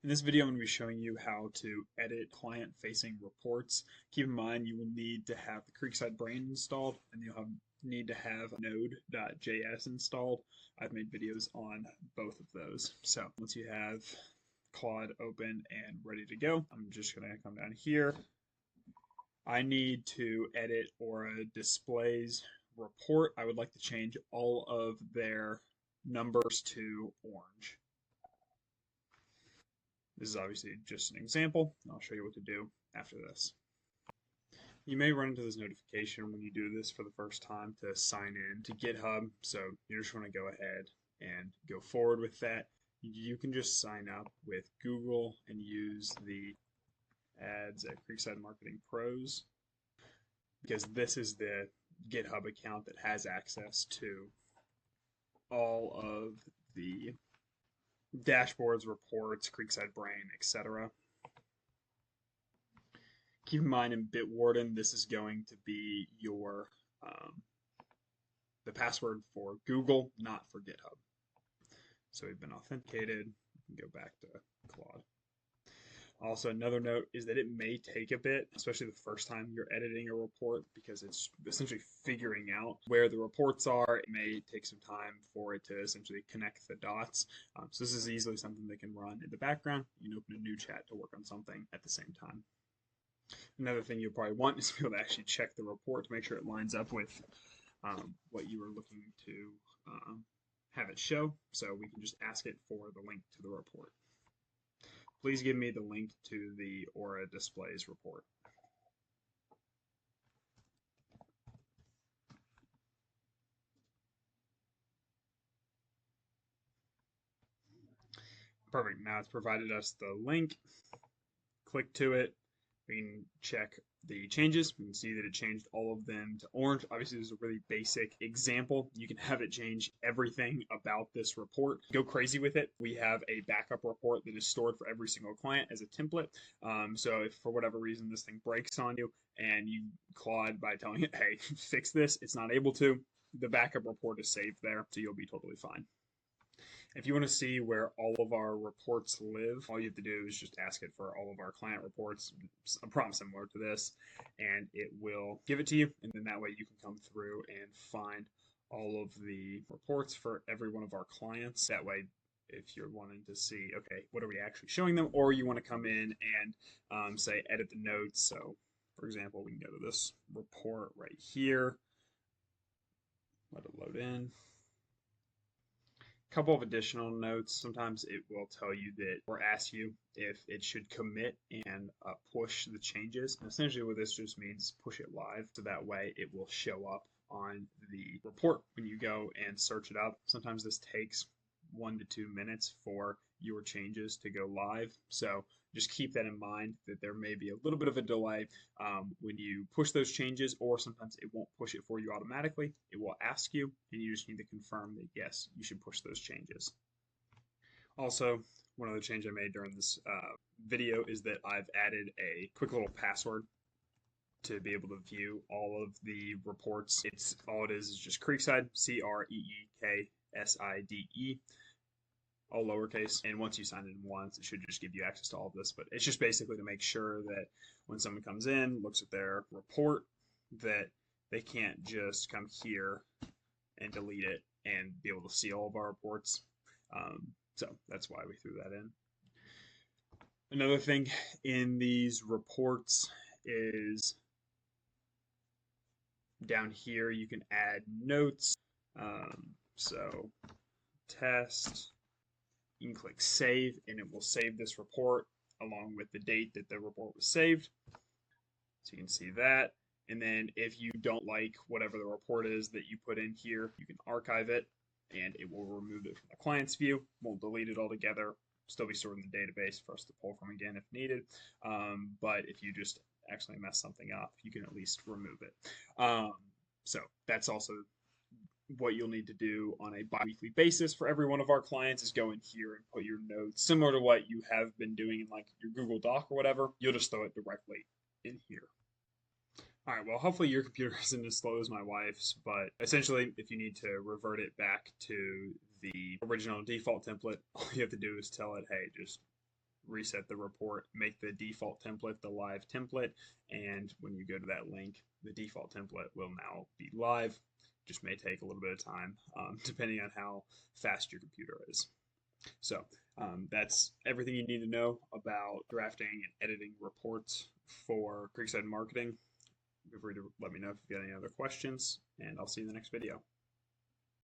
In this video, I'm going to be showing you how to edit client-facing reports. Keep in mind, you will need to have the Creekside brain installed, and need to have node.js installed. I've made videos on both of those. So once you have Claude open and ready to go, I'm just going to come down here. I need to edit Aura Display's report. I would like to change all of their numbers to orange. This is obviously just an example. I'll show you what to do after this. You may run into this notification when you do this for the first time to sign in to GitHub. So you just want to go ahead and go forward with that. You can just sign up with Google and use the ads at Creekside Marketing Pros, because this is the GitHub account that has access to all of the dashboards, reports, Creekside Brain, etc. Keep in mind, in Bitwarden, this is going to be your the password for Google, not for GitHub. So we've been authenticated. We can go back to Claude. Also, another note is that it may take a bit, especially the first time you're editing a report, because it's essentially figuring out where the reports are. It may take some time for it to essentially connect the dots. So this is easily something that can run in the background. You can open a new chat to work on something at the same time. Another thing you'll probably want is to be able to actually check the report to make sure it lines up with what you are looking to have it show. So we can just ask it for the link to the report. Please give me the link to the Aura Displays report. Perfect. Now it's provided us the link. Click to it. We can check the changes. We can see that it changed all of them to orange. Obviously, this is a really basic example. You can have it change everything about this report. Go crazy with it. We have a backup report that is stored for every single client as a template. So if for whatever reason this thing breaks on you and you Claude by telling it, hey, fix this, it's not able to, the backup report is saved there, so you'll be totally fine. If you want to see where all of our reports live, all you have to do is just ask it for all of our client reports, a prompt similar to this, and it will give it to you. And then that way you can come through and find all of the reports for every one of our clients. That way, if you're wanting to see, okay, what are we actually showing them, or you want to come in and say edit the notes. So, for example, we can go to this report right here, let it load in. Couple of additional notes. Sometimes it will tell you that or ask you if it should commit and push the changes. And essentially what this just means, push it live, so that way it will show up on the report when you go and search it up. Sometimes this takes 1 to 2 minutes for your changes to go live. So just keep that in mind, that there may be a little bit of a delay when you push those changes, or sometimes it won't push it for you automatically. It will ask you, and you just need to confirm that yes, you should push those changes. Also, one other change I made during this video is that I've added a quick little password to be able to view all of the reports. It's all it is just Creekside, CREEKSIDE, all lowercase, and once you sign in once, it should just give you access to all of this. But it's just basically to make sure that when someone comes in, looks at their report, that they can't just come here and delete it and be able to see all of our reports. So that's why we threw that in. Another thing in these reports is down here you can add notes. So test. You can click save, and it will save this report along with the date that the report was saved. So you can see that. And then if you don't like whatever the report is that you put in here, you can archive it, and it will remove it from the client's view. Won't delete it altogether. Still be stored in the database for us to pull from again if needed. But if you just actually mess something up, you can at least remove it. So that's also what you'll need to do on a bi-weekly basis for every one of our clients, is go in here and put your notes similar to what you have been doing in like your Google Doc or whatever. You'll just throw it directly in here. All right, well, hopefully your computer isn't as slow as my wife's, but essentially if you need to revert it back to the original default template, all you have to do is tell it, hey, just reset the report, make the default template the live template, and when you go to that link, the default template will now be live. Just may take a little bit of time, depending on how fast your computer is. So that's everything you need to know about drafting and editing reports for Creekside Marketing. Feel free to let me know if you've got any other questions, and I'll see you in the next video.